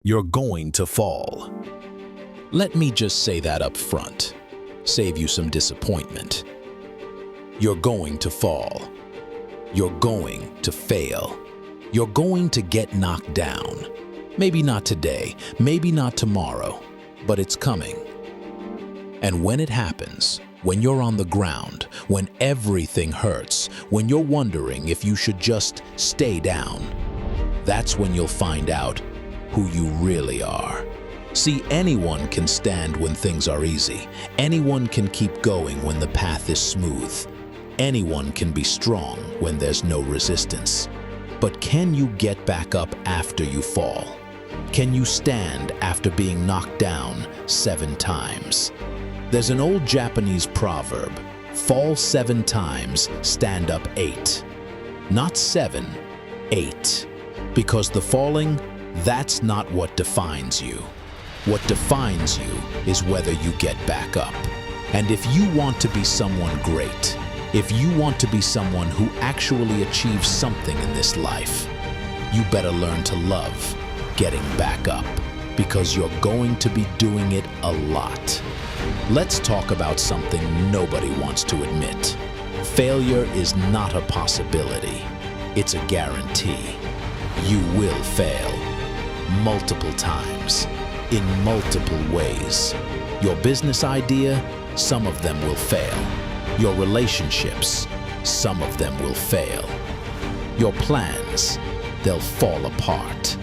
You're going to fall. Let me just say that up front. Save you some disappointment. You're going to fall. You're going to fail. You're going to get knocked down. Maybe not today, maybe not tomorrow, but it's coming. And when it happens, when you're on the ground, when everything hurts, when you're wondering if you should just stay down, that's when you'll find out who you really are. See, anyone can stand when things are easy. Anyone can keep going when the path is smooth. Anyone can be strong when there's no resistance. But can you get back up after you fall? Can you stand after being knocked down 7 times? There's an old Japanese proverb, fall 7 times, stand up 8. Not 7, 8. Because the falling, that's not what defines you. What defines you is whether you get back up. And if you want to be someone great, if you want to be someone who actually achieves something in this life, you better learn to love getting back up, because you're going to be doing it a lot. Let's talk about something nobody wants to admit. Failure is not a possibility. It's a guarantee. You will fail. Multiple times. In multiple ways. Your business idea, some of them will fail. Your relationships, some of them will fail. Your plans, they'll fall apart.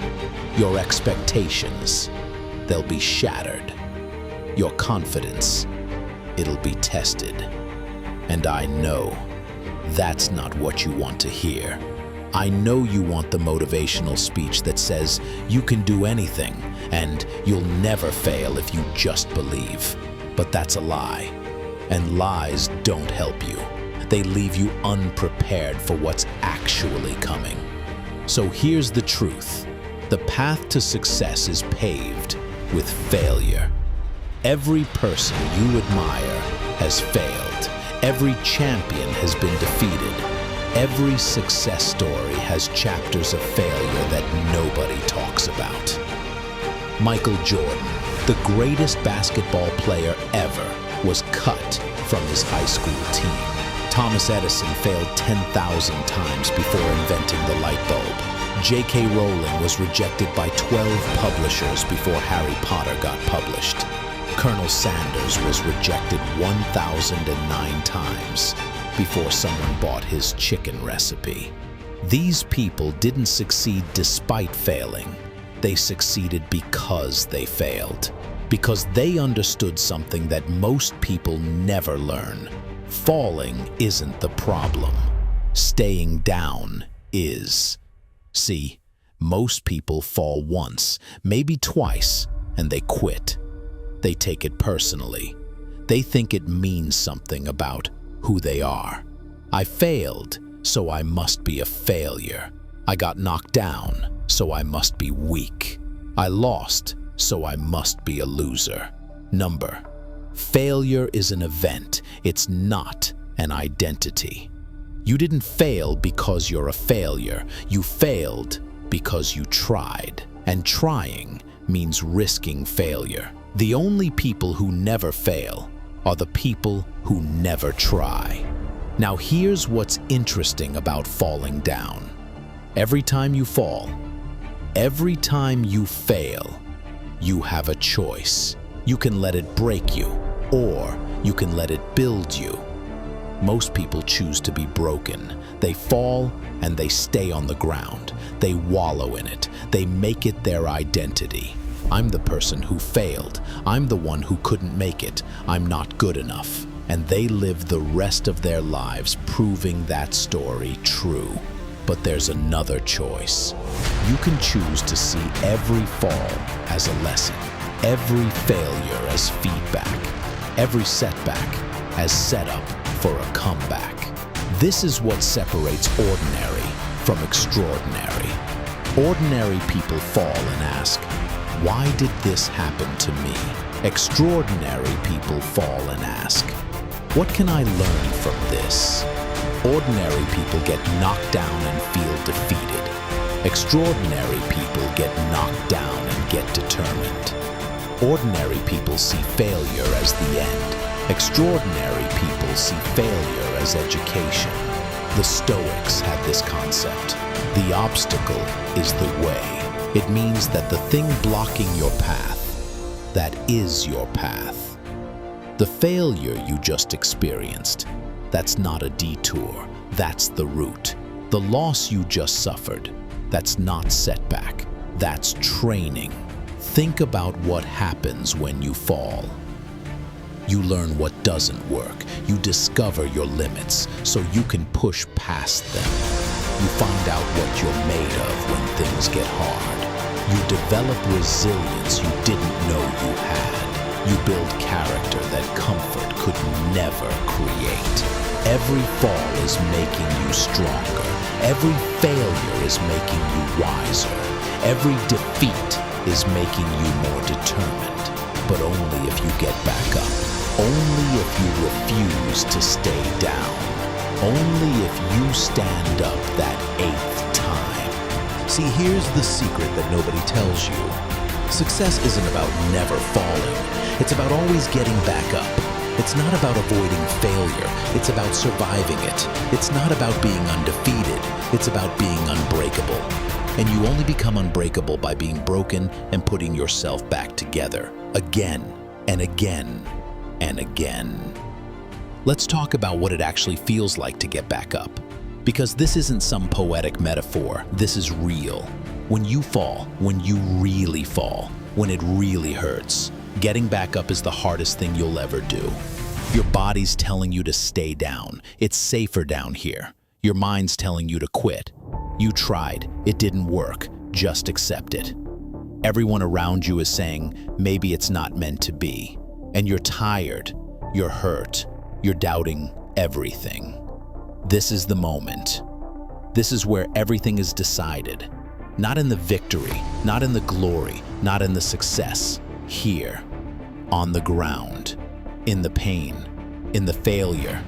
Your expectations, they'll be shattered. Your confidence, it'll be tested. And I know that's not what you want to hear. I know you want the motivational speech that says you can do anything and you'll never fail if you just believe. But that's a lie. And lies don't help you. They leave you unprepared for what's actually coming. So here's the truth. The path to success is paved with failure. Every person you admire has failed. Every champion has been defeated. Every success story has chapters of failure that nobody talks about. Michael Jordan, the greatest basketball player ever, was cut from his high school team. Thomas Edison failed 10,000 times before inventing the light bulb. J.K. Rowling was rejected by 12 publishers before Harry Potter got published. Colonel Sanders was rejected 1,009 times before someone bought his chicken recipe. These people didn't succeed despite failing. They succeeded because they failed. Because they understood something that most people never learn. Falling isn't the problem. Staying down is. See, most people fall once, maybe twice, and they quit. They take it personally. They think it means something about who they are. I failed, so I must be a failure. I got knocked down, so I must be weak. I lost, so I must be a loser. Failure is an event. It's not an identity. You didn't fail because you're a failure. You failed because you tried. And trying means risking failure. The only people who never fail are the people who never try. Now here's what's interesting about falling down. Every time you fall, every time you fail, you have a choice. You can let it break you, or you can let it build you. Most people choose to be broken. They fall and they stay on the ground. They wallow in it. They make it their identity. I'm the person who failed. I'm the one who couldn't make it. I'm not good enough. And they live the rest of their lives proving that story true. But there's another choice. You can choose to see every fall as a lesson, every failure as feedback, every setback as setup for a comeback. This is what separates ordinary from extraordinary. Ordinary people fall and ask, why did this happen to me? Extraordinary people fall and ask, what can I learn from this? Ordinary people get knocked down and feel defeated. Extraordinary people get knocked down and get determined. Ordinary people see failure as the end. Extraordinary people see failure as education. The Stoics had this concept. The obstacle is the way. It means that the thing blocking your path, that is your path. The failure you just experienced, that's not a detour, that's the route. The loss you just suffered, that's not setback, that's training. Think about what happens when you fall. You learn what doesn't work. You discover your limits so you can push past them. You find out what you're made of when things get hard. You develop resilience you didn't know you had. You build character that comfort could never create. Every fall is making you stronger. Every failure is making you wiser. Every defeat is making you more determined. But only if you get back up. Only if you refuse to stay down. Only if you stand up that 8th time. See, here's the secret that nobody tells you. Success isn't about never falling. It's about always getting back up. It's not about avoiding failure. It's about surviving it. It's not about being undefeated. It's about being unbreakable. And you only become unbreakable by being broken and putting yourself back together again and again and again. Let's talk about what it actually feels like to get back up. Because this isn't some poetic metaphor, this is real. When you fall, when you really fall, when it really hurts, getting back up is the hardest thing you'll ever do. Your body's telling you to stay down. It's safer down here. Your mind's telling you to quit. You tried, it didn't work, just accept it. Everyone around you is saying, maybe it's not meant to be. And you're tired, you're hurt, you're doubting everything. This is the moment. This is where everything is decided. Not in the victory, not in the glory, not in the success. Here, on the ground, in the pain, in the failure.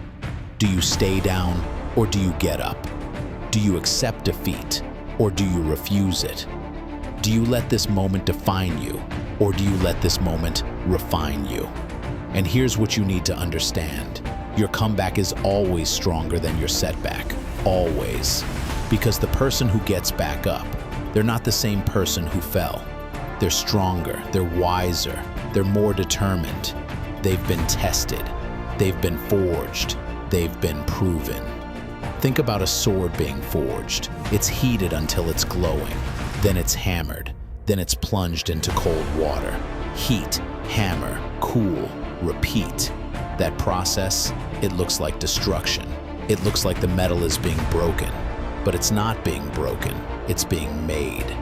Do you stay down or do you get up? Do you accept defeat or do you refuse it? Do you let this moment define you or do you let this moment refine you? And here's what you need to understand. Your comeback is always stronger than your setback, always. Because the person who gets back up, they're not the same person who fell. They're stronger, they're wiser, they're more determined. They've been tested, they've been forged, they've been proven. Think about a sword being forged. It's heated until it's glowing, then it's hammered, then it's plunged into cold water. Heat, hammer, cool, repeat. That process, it looks like destruction. It looks like the metal is being broken, but it's not being broken, it's being made.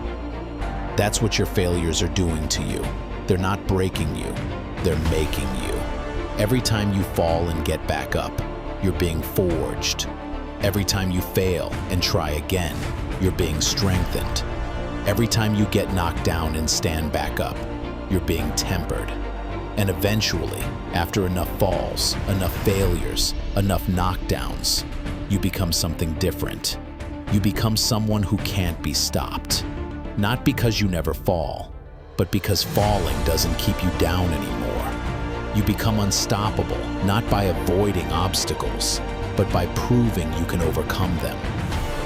That's what your failures are doing to you. They're not breaking you, they're making you. Every time you fall and get back up, you're being forged. Every time you fail and try again, you're being strengthened. Every time you get knocked down and stand back up, you're being tempered. And eventually, after enough falls, enough failures, enough knockdowns, you become something different. You become someone who can't be stopped. Not because you never fall, but because falling doesn't keep you down anymore. You become unstoppable, not by avoiding obstacles, but by proving you can overcome them.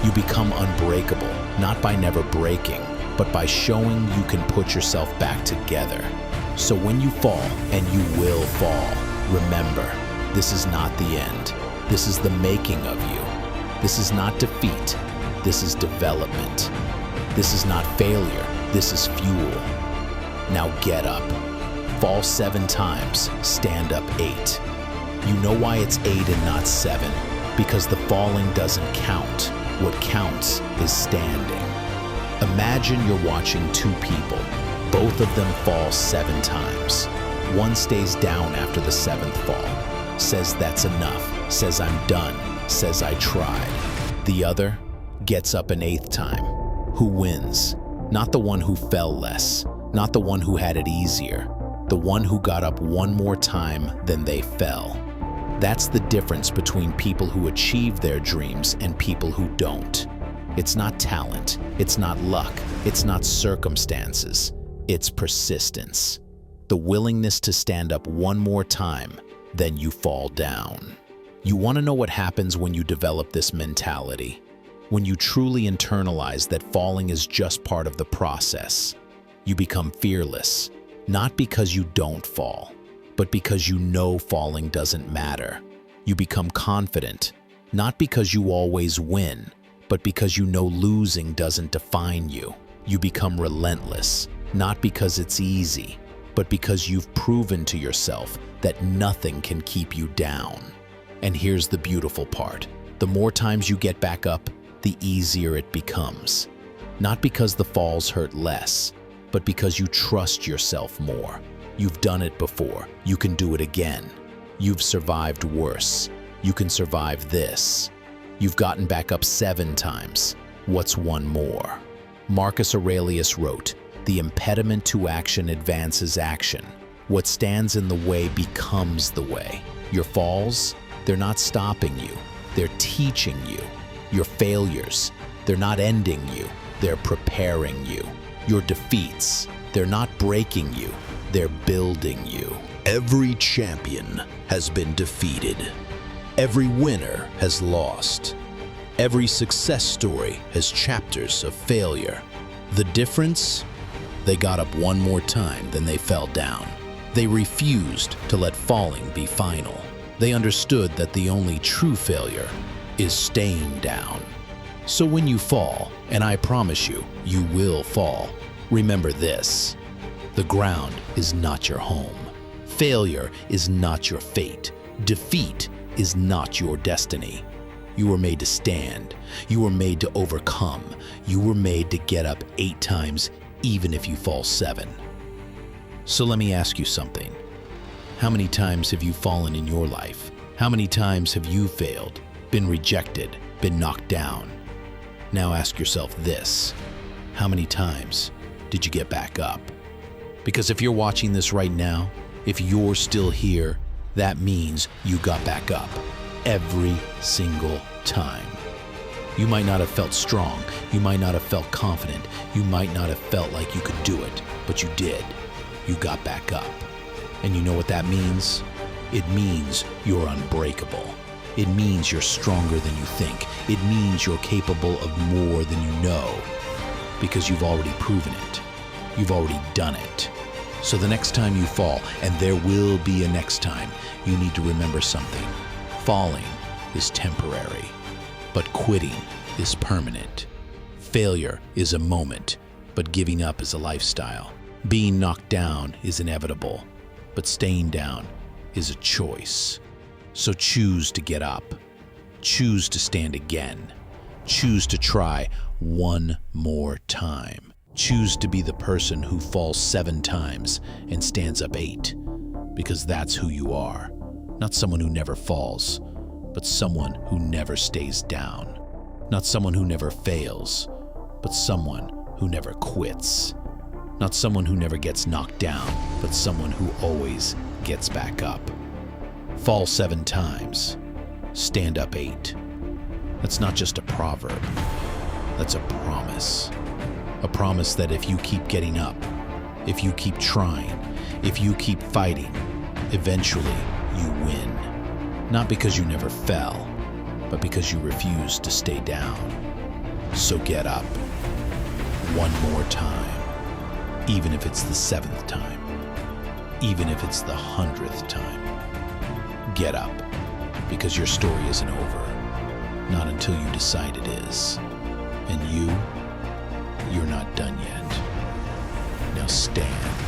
You become unbreakable, not by never breaking, but by showing you can put yourself back together. So when you fall, and you will fall, remember, this is not the end. This is the making of you. This is not defeat. This is development. This is not failure. This is fuel. Now get up. Fall 7 times, stand up 8. You know why it's 8 and not 7? Because the falling doesn't count. What counts is standing. Imagine you're watching 2 people. Both of them fall 7 times. One stays down after the 7th fall, says that's enough, says I'm done, says I tried. The other gets up an 8th time. Who wins? Not the one who fell less, not the one who had it easier, the one who got up one more time than they fell. That's the difference between people who achieve their dreams and people who don't. It's not talent. It's not luck. It's not circumstances. It's persistence. The willingness to stand up one more time, then you fall down. You want to know what happens when you develop this mentality? When you truly internalize that falling is just part of the process. You become fearless, not because you don't fall, but because you know falling doesn't matter. You become confident, not because you always win, but because you know losing doesn't define you. You become relentless, not because it's easy, but because you've proven to yourself that nothing can keep you down. And here's the beautiful part. The more times you get back up, the easier it becomes. Not because the falls hurt less, but because you trust yourself more. You've done it before. You can do it again. You've survived worse. You can survive this. You've gotten back up 7 times. What's one more? Marcus Aurelius wrote, "The impediment to action advances action. What stands in the way becomes the way." Your falls, they're not stopping you. They're teaching you. Your failures, they're not ending you. They're preparing you. Your defeats, they're not breaking you. They're building you. Every champion has been defeated. Every winner has lost. Every success story has chapters of failure. The difference? They got up one more time, then they fell down. They refused to let falling be final. They understood that the only true failure is staying down. So when you fall, and I promise you, you will fall, remember this: the ground is not your home. Failure is not your fate. Defeat is not your destiny. You were made to stand. You were made to overcome. You were made to get up 8 times, even if you fall 7. So let me ask you something. How many times have you fallen in your life? How many times have you failed, been rejected, been knocked down? Now ask yourself this: how many times did you get back up? Because if you're watching this right now, if you're still here, that means you got back up every single time. You might not have felt strong, you might not have felt confident, you might not have felt like you could do it, but you did. You got back up. And you know what that means? It means you're unbreakable. It means you're stronger than you think. It means you're capable of more than you know, because you've already proven it. You've already done it. So the next time you fall, and there will be a next time, you need to remember something. Falling is temporary, but quitting is permanent. Failure is a moment, but giving up is a lifestyle. Being knocked down is inevitable, but staying down is a choice. So choose to get up. Choose to stand again. Choose to try one more time. Choose to be the person who falls 7 times and stands up 8, because that's who you are. Not someone who never falls, but someone who never stays down. Not someone who never fails, but someone who never quits. Not someone who never gets knocked down, but someone who always gets back up. Fall 7 times, stand up 8. That's not just a proverb, that's a promise. A promise that if you keep getting up, if you keep trying, if you keep fighting, eventually you win. Not because you never fell, but because you refused to stay down. So get up one more time, even if it's the 7th time, even if it's the 100th time. Get up, because your story isn't over, not until you decide it is. And you're not done yet. Now stand.